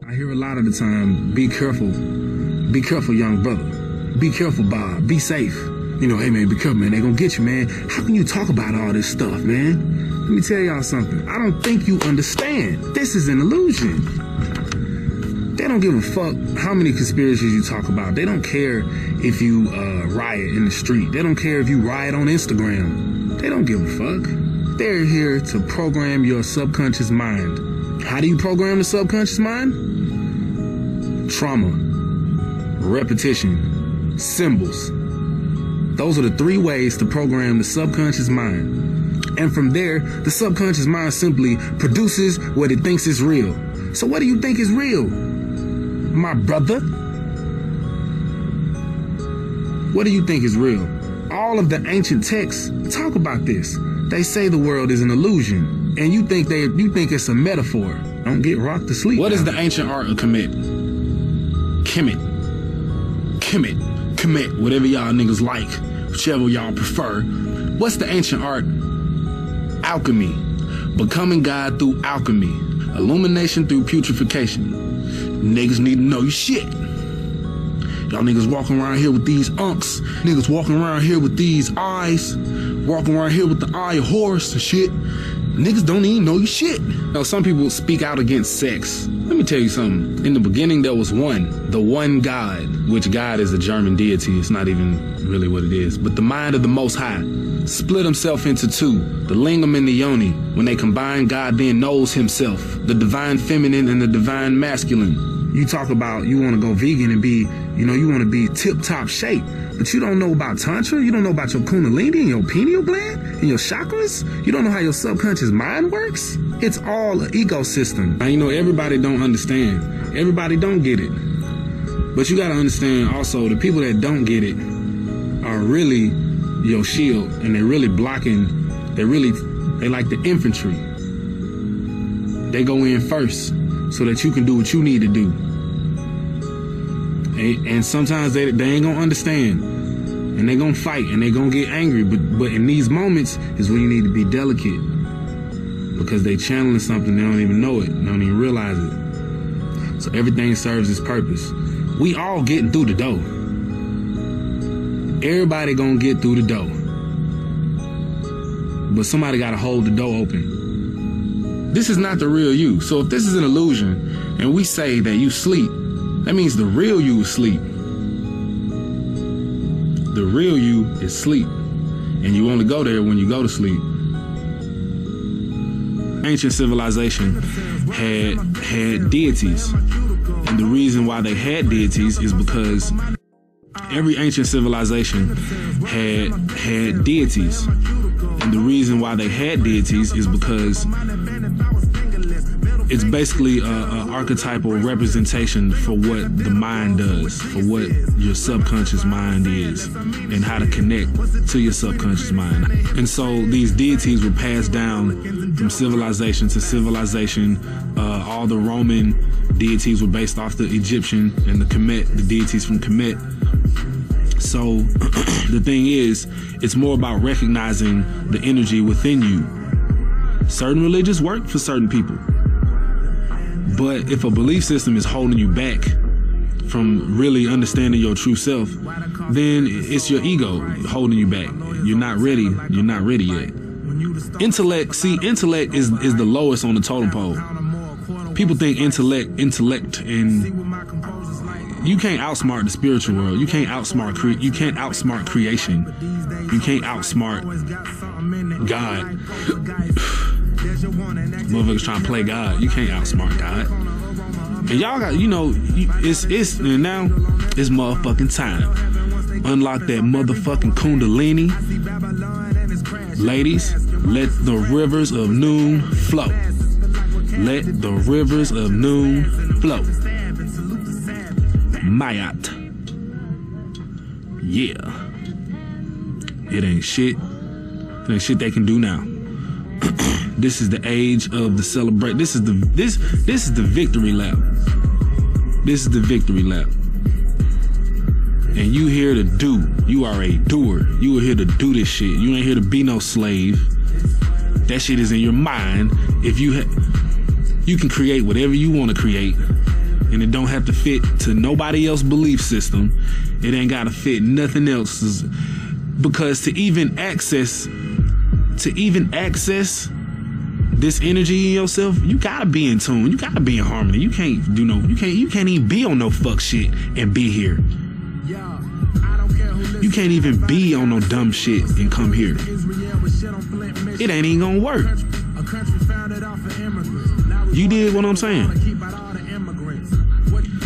I hear a lot of the time, be careful, young brother. Be careful, Bob, be safe. You know, hey man, be careful, man, they gonna get you, man. How can you talk about all this stuff, man? Let me tell y'all something. I don't think you understand. This is an illusion. They don't give a fuck how many conspiracies you talk about. They don't care if you riot in the street. They don't care if you riot on Instagram. They don't give a fuck. They're here to program your subconscious mind. How do you program the subconscious mind? Trauma, repetition, symbols. Those are the 3 ways to program the subconscious mind. And from there, the subconscious mind simply produces what it thinks is real. So what do you think is real, my brother? What do you think is real? All of the ancient texts talk about this. They say the world is an illusion, and you think it's a metaphor. Don't get rocked to sleep. What is the ancient art of Kemet? Kemet, whatever y'all niggas like, whichever y'all prefer. What's the ancient art? Alchemy. Becoming God through alchemy. Illumination through putrefaction. Niggas need to know your shit. Y'all niggas walking around here with these unks. Niggas walking around here with these eyes. Walking around here with the eye of Horus and shit. Niggas don't even know your shit. Now, some people speak out against sex. Let me tell you something. In the beginning, there was the one God, which God is a German deity. It's not even really what it is. But the mind of the Most High split himself into 2, the lingam and the yoni. When they combine, God then knows himself, the divine feminine and the divine masculine. You talk about you want to go vegan and be, you want to be tip-top shape, but you don't know about Tantra, you don't know about your Kundalini and your pineal gland and your chakras, you don't know how your subconscious mind works. It's all an ecosystem. Now, everybody don't understand. Everybody don't get it. But you got to understand also, the people that don't get it are really your shield, and they're really blocking, they like the infantry. They go in first so that you can do what you need to do. And sometimes they ain't gonna understand, and they gonna fight, and they gonna get angry. But in these moments is when you need to be delicate, because they channeling something, they don't even know it, they don't even realize it. So everything serves its purpose. We all getting through the door. Everybody gonna get through the door, but somebody gotta hold the door open. This is not the real you. So if this is an illusion, and we say that you sleep, that means the real you is sleep. The real you is sleep. And you only go there when you go to sleep. Ancient civilization had deities. And the reason why they had deities is because every ancient civilization had deities. And the reason why they had deities is because it's basically an archetypal representation for what the mind does, for what your subconscious mind is, and how to connect to your subconscious mind. And so these deities were passed down from civilization to civilization. All the Roman deities were based off the Egyptian, and the deities from Kemet. So the thing is, it's more about recognizing the energy within you. Certain religions work for certain people. But if a belief system is holding you back from really understanding your true self, then it's your ego holding you back. You're not ready. You're not ready yet. Intellect is the lowest on the totem pole. People think intellect, and you can't outsmart the spiritual world. You can't outsmart creation. You can't outsmart God. Motherfuckers trying to play God. You can't outsmart God. And y'all got, and now it's motherfucking time. Unlock that motherfucking Kundalini. Ladies, let the rivers of noon flow. Let the rivers of noon flow. Mayat. Yeah. It ain't shit. It ain't shit they can do now. This is the age of the celebrate. This is the victory lap. This is the victory lap. And you here to do. You are a doer. You are here to do this shit. You ain't here to be no slave. That shit is in your mind. If you can create whatever you want to create. and it don't have to fit to nobody else's belief system. It ain't gotta fit nothing else, because to even access this energy in yourself, you gotta be in tune. You gotta be in harmony. You can't even be on no fuck shit and be here. You can't even be on no dumb shit and come here. It ain't even gonna work. You did what I'm saying?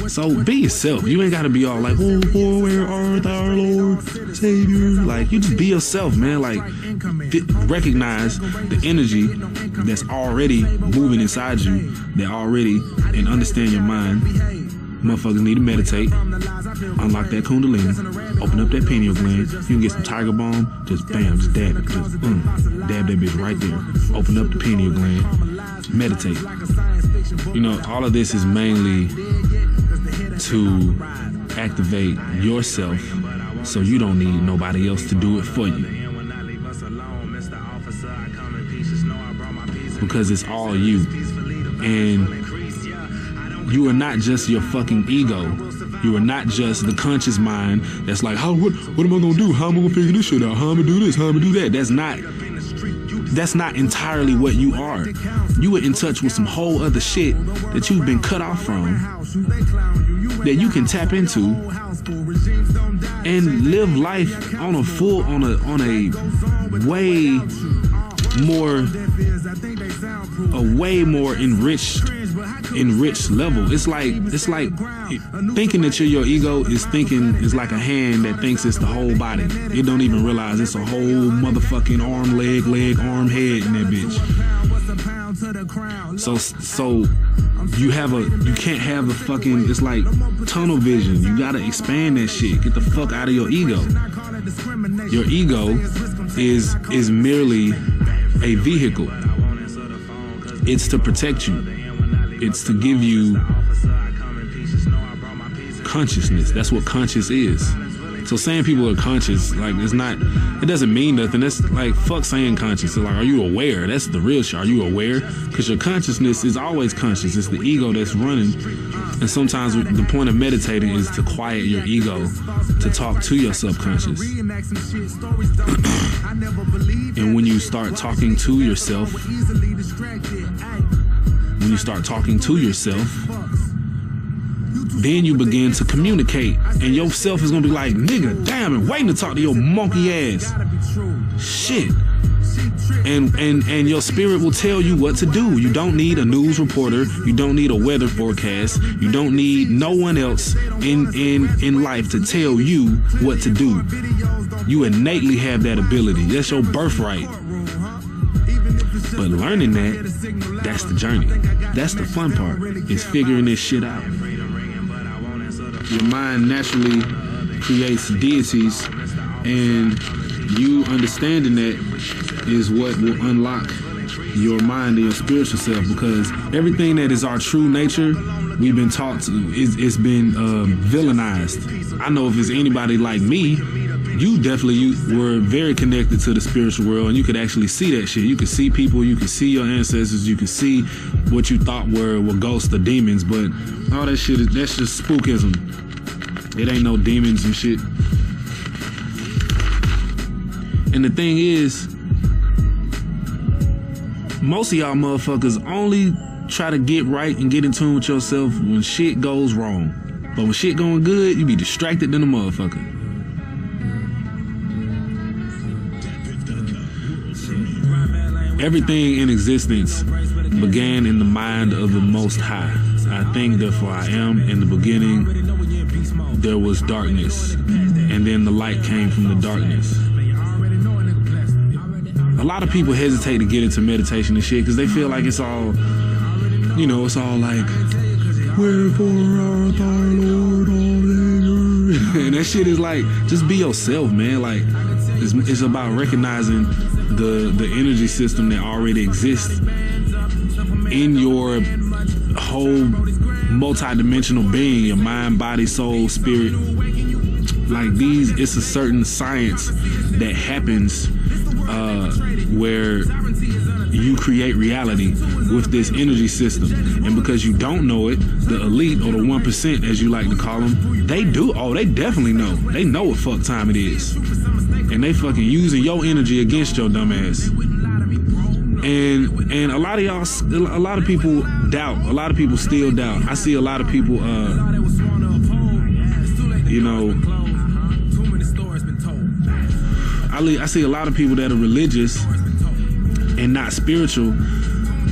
So be yourself. You ain't gotta be all like, oh, where art thou, Lord, Savior? Like, you just be yourself, man. Like, recognize the energy that's already moving inside you, and understand your mind. Motherfuckers need to meditate, unlock that kundalini, open up that pineal gland. You can get some tiger balm, just bam, just dab it, dab that bitch right there. Open up the pineal gland, meditate. You know, all of this is mainly to activate yourself, so you don't need nobody else to do it for you, because it's all you. And you are not just your fucking ego. You are not just the conscious mind that's like, what am I gonna do? How am I gonna figure this shit out? How am I gonna do this? How am I gonna do that? That's not entirely what you are. You are in touch with some whole other shit that you've been cut off from, that you can tap into and live life on a way more enriched level. It's like thinking that you're your ego is like a hand that thinks it's the whole body. It don't even realize it's a whole motherfucking arm, leg, arm, head in that bitch. So you can't have the fucking, it's like tunnel vision. You gotta expand that shit. Get the fuck out of your ego. Your ego is merely a vehicle. It's to protect you. It's to give you consciousness. That's what conscious is. So saying people are conscious, like, it doesn't mean nothing. That's like, fuck saying conscious. So like, are you aware? That's the real shit. Are you aware? Because your consciousness is always conscious. It's the ego that's running. And sometimes the point of meditating is to quiet your ego, to talk to your subconscious. And when you start talking to yourself, then you begin to communicate, and yourself is gonna be like, nigga, damn it, waiting to talk to your monkey ass. Shit. And your spirit will tell you what to do. You don't need a news reporter. You don't need a weather forecast. You don't need no one else in life to tell you what to do. You innately have that ability. That's your birthright. But learning that's the journey. That's the fun part, is figuring this shit out. Your mind naturally creates deities, and you understanding that is what will unlock your mind and your spiritual self, because everything that is our true nature, we've been taught to, it's been villainized. I know if it's anybody like me, you definitely were very connected to the spiritual world, and you could actually see that shit. You could see people, you could see your ancestors, you could see what you thought were ghosts or demons, but all that shit, that's just spookism. It ain't no demons and shit. And the thing is, most of y'all motherfuckers only try to get right and get in tune with yourself when shit goes wrong. But when shit going good, you be distracted than a motherfucker. Everything in existence began in the mind of the Most High. I think, therefore I am. In the beginning, there was darkness, and then the light came from the darkness. A lot of people hesitate to get into meditation and shit because they feel like it's all, it's all like, wherefore art thou, Lord, and that shit is like, just be yourself, man. Like, it's about recognizing the energy system that already exists in your whole multi-dimensional being, your mind, body, soul, spirit. Like, it's a certain science that happens where you create reality with this energy system. And because you don't know it, the elite, or the 1%, as you like to call them, they do. Oh, they definitely know. They know what fuck time it is. And they fucking using your energy against your dumb ass. And a lot of y'all, a lot of people doubt. A lot of people still doubt. I see a lot of people, you know, I see a lot of people that are religious and not spiritual,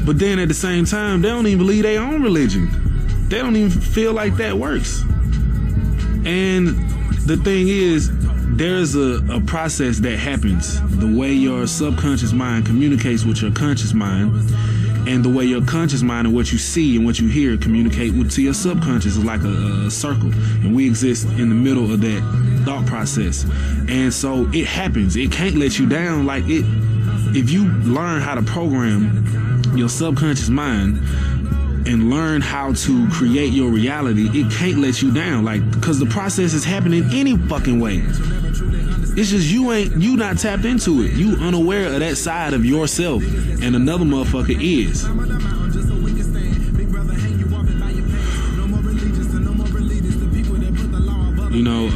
but then at the same time, they don't even believe their own religion. They don't even feel like that works. And the thing is, there's a process that happens. The way your subconscious mind communicates with your conscious mind, and the way your conscious mind and what you see and what you hear communicate to your subconscious is like a circle. And we exist in the middle of that thought process. And so it happens. It can't let you down. Like it, if you learn how to program your subconscious mind and learn how to create your reality, it can't let you down. Like, because the process is happening any fucking way. It's just you not tapped into it. You unaware of that side of yourself, and another motherfucker is. You know,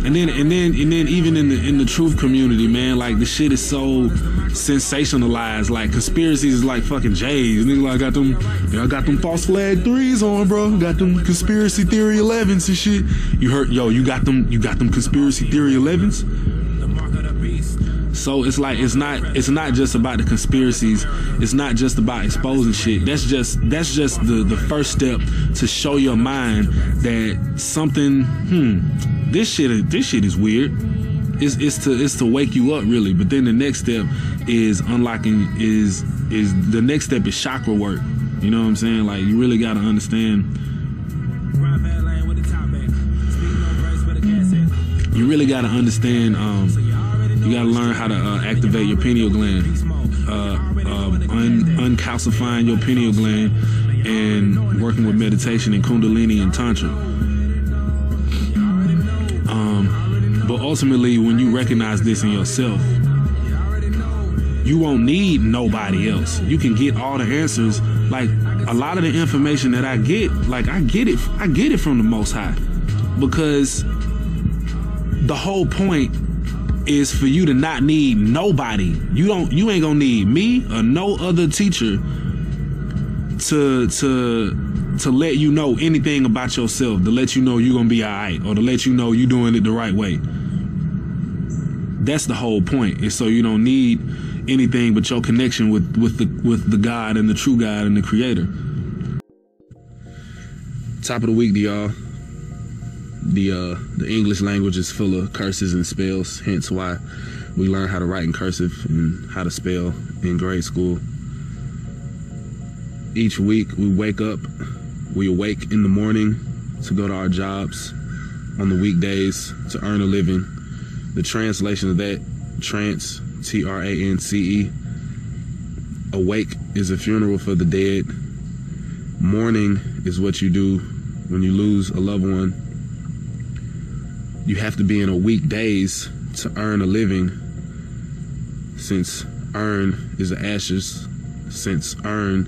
and then even in the truth community, man, like the shit is so sensationalized. Like conspiracies is like fucking J's. Nigga, like I got them false flag 3s on, bro. Got them conspiracy theory 11s and shit. You heard, yo, you got them conspiracy theory 11s. So it's like it's not just about the conspiracies. It's not just about exposing shit. That's just the first step to show your mind that something this shit is weird. It's to wake you up, really. But then the next step is unlocking is the next step is chakra work. You know what I'm saying? Like you really gotta understand. You really gotta understand. You gotta learn how to activate your pineal gland, uncalcifying your pineal gland, and working with meditation and Kundalini and Tantra. But ultimately, when you recognize this in yourself, you won't need nobody else. You can get all the answers. Like a lot of the information that I get, like I get it from the Most High, because the whole point is for you to not need nobody. You ain't gonna need me or no other teacher to let you know anything about yourself, to let you know you're gonna be alright, or to let you know you're doing it the right way. That's the whole point. Is so you don't need anything but your connection with the God and the true God and the Creator. Top of the week to y'all. The English language is full of curses and spells, hence why we learn how to write in cursive and how to spell in grade school. Each week we wake up, we awake in the morning to go to our jobs on the weekdays to earn a living. The translation of that, trance, T-R-A-N-C-E, awake is a funeral for the dead. Mourning is what you do when you lose a loved one. You have to be in a weak days to earn a living, since earn is the ashes, since earn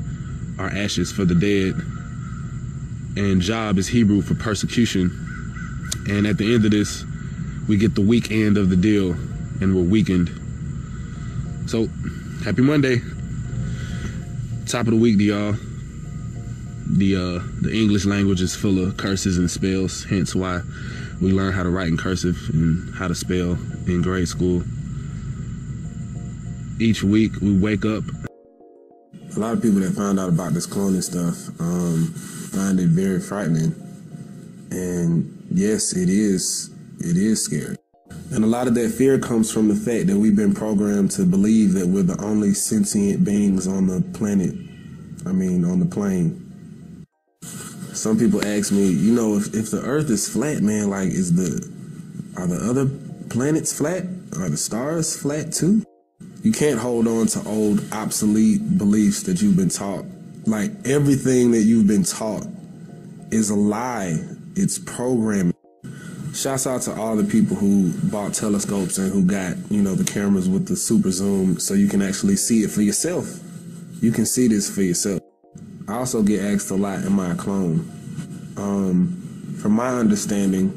are ashes for the dead, and job is Hebrew for persecution. And at the end of this, we get the weak end of the deal, and we're weakened. So, happy Monday. Top of the week to y'all. The English language is full of curses and spells, hence why we learn how to write in cursive and how to spell in grade school. Each week we wake up. A lot of people that found out about this cloning stuff find it very frightening. And yes, it is scary. And a lot of that fear comes from the fact that we've been programmed to believe that we're the only sentient beings on the planet. I mean, on the plane. Some people ask me, you know, if the Earth is flat, man, like, are the other planets flat? Are the stars flat too? You can't hold on to old, obsolete beliefs that you've been taught. Like, everything that you've been taught is a lie. It's programming. Shouts out to all the people who bought telescopes and who got, the cameras with the super zoom so you can actually see it for yourself. You can see this for yourself. I also get asked a lot, am I a clone? From my understanding,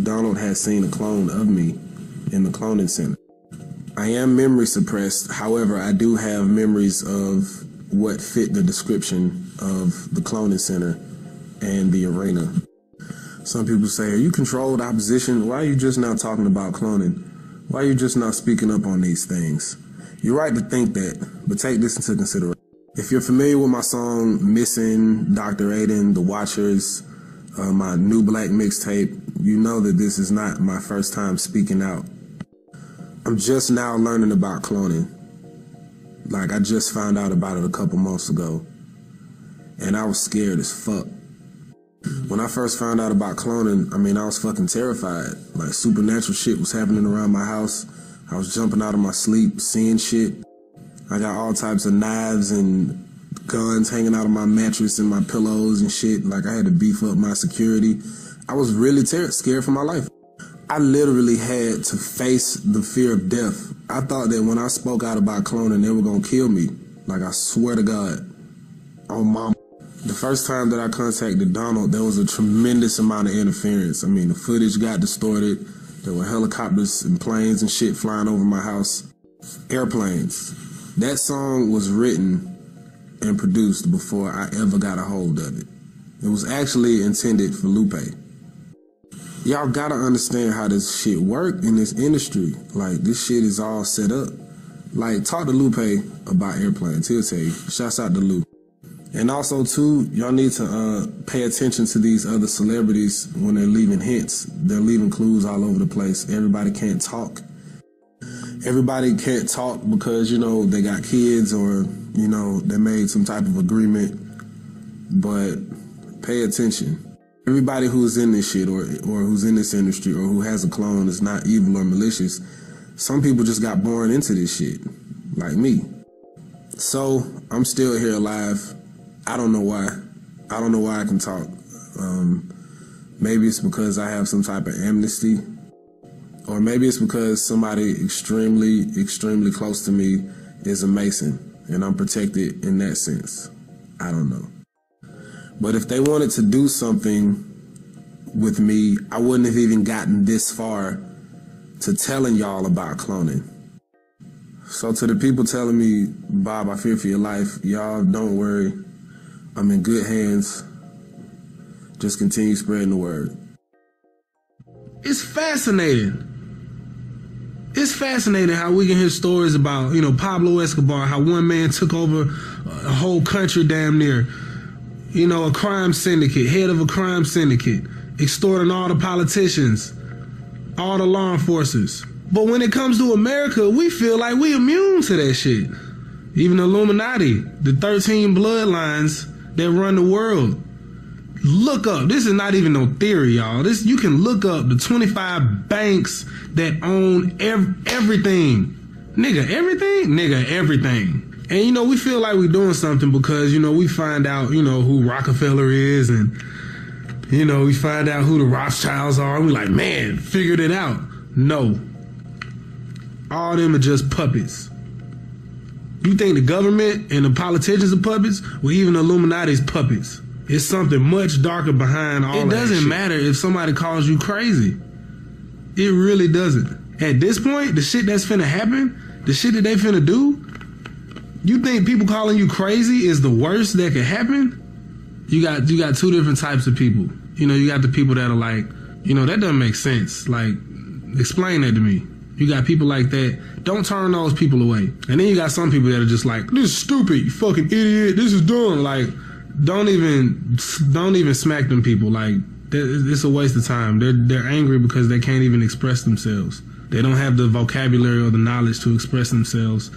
Donald has seen a clone of me in the cloning center. I am memory suppressed. However, I do have memories of what fit the description of the cloning center and the arena. Some people say, are you controlled opposition? Why are you just not talking about cloning? Why are you just not speaking up on these things? You're right to think that, but take this into consideration. If you're familiar with my song Missing, Dr. Aiden, The Watchers, my New Black mixtape, you know that this is not my first time speaking out. I'm just now learning about cloning. Like, I just found out about it a couple months ago, and I was scared as fuck. When I first found out about cloning, I was fucking terrified. Like, supernatural shit was happening around my house. I was jumping out of my sleep, seeing shit. I got all types of knives and guns hanging out of my mattress and my pillows and shit. Like, I had to beef up my security. I was really scared for my life. I literally had to face the fear of death. I thought that when I spoke out about cloning, they were gonna kill me. Like, I swear to God. Oh, mama. The first time that I contacted Donald, there was a tremendous amount of interference. The footage got distorted. There were helicopters and planes and shit flying over my house. Airplanes. That song was written and produced before I ever got a hold of it. It was actually intended for Lupe. Y'all gotta understand how this shit work in this industry. Like, this shit is all set up. Like, talk to Lupe about airplanes. He'll tell you. Shouts out to Lupe. And also, too, y'all need to pay attention to these other celebrities when they're leaving hints. They're leaving clues all over the place. Everybody can't talk. Everybody can't talk because, they got kids or, they made some type of agreement. But pay attention. Everybody who's in this shit or who's in this industry or who has a clone is not evil or malicious. Some people just got born into this shit, like me. So, I'm still here alive. I don't know why. I don't know why I can talk. Maybe it's because I have some type of amnesty. Or maybe it's because somebody extremely, extremely close to me is a Mason. And I'm protected in that sense. I don't know. But if they wanted to do something with me, I wouldn't have even gotten this far to telling y'all about cloning. So to the people telling me, Bob, I fear for your life, y'all don't worry. I'm in good hands. Just continue spreading the word. It's fascinating. It's fascinating how we can hear stories about, Pablo Escobar, how one man took over a whole country damn near. A crime syndicate, head of a crime syndicate, extorting all the politicians, all the law enforcers. But when it comes to America, we feel like we immune to that shit. Even the Illuminati, the 13 bloodlines that run the world. Look up, this is not even no theory, y'all. You can look up the 25 banks that own everything. Nigga, everything? Nigga, everything. And, we feel like we're doing something because, we find out, who Rockefeller is and, we find out who the Rothschilds are. And we're like, man, figured it out. No. All them are just puppets. You think the government and the politicians are puppets? Well, even the Illuminati's puppets. It's something much darker behind all that shit. It doesn't matter if somebody calls you crazy. It really doesn't. At this point, the shit that's finna happen, the shit that they finna do, you think people calling you crazy is the worst that could happen? You got two different types of people. You got the people that are like, that doesn't make sense. Like, explain that to me. You got people like that. Don't turn those people away. And then you got some people that are just like, this is stupid, you fucking idiot, this is dumb. Like, don't even smack them people. Like, it's a waste of time. They're angry because they can't even express themselves. They don't have the vocabulary or the knowledge to express themselves.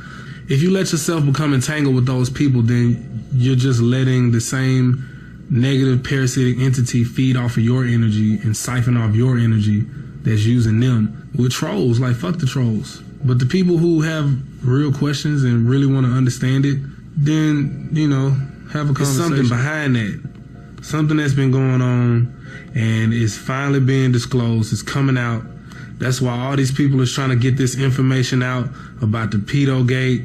If you let yourself become entangled with those people, then you're just letting the same negative parasitic entity feed off of your energy and siphon off your energy that's using them with trolls. Like, fuck the trolls. But the people who have real questions and really want to understand it, then, have a conversation. There's something behind that. something that's been going on, and it's finally being disclosed. It's coming out. That's why all these people is trying to get this information out about the pedo gate,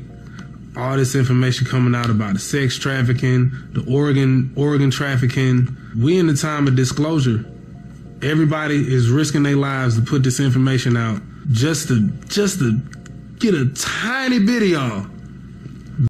all this information coming out about the sex trafficking, the organ trafficking. We in the time of disclosure. Everybody is risking their lives to put this information out just to get a tiny bit of y'all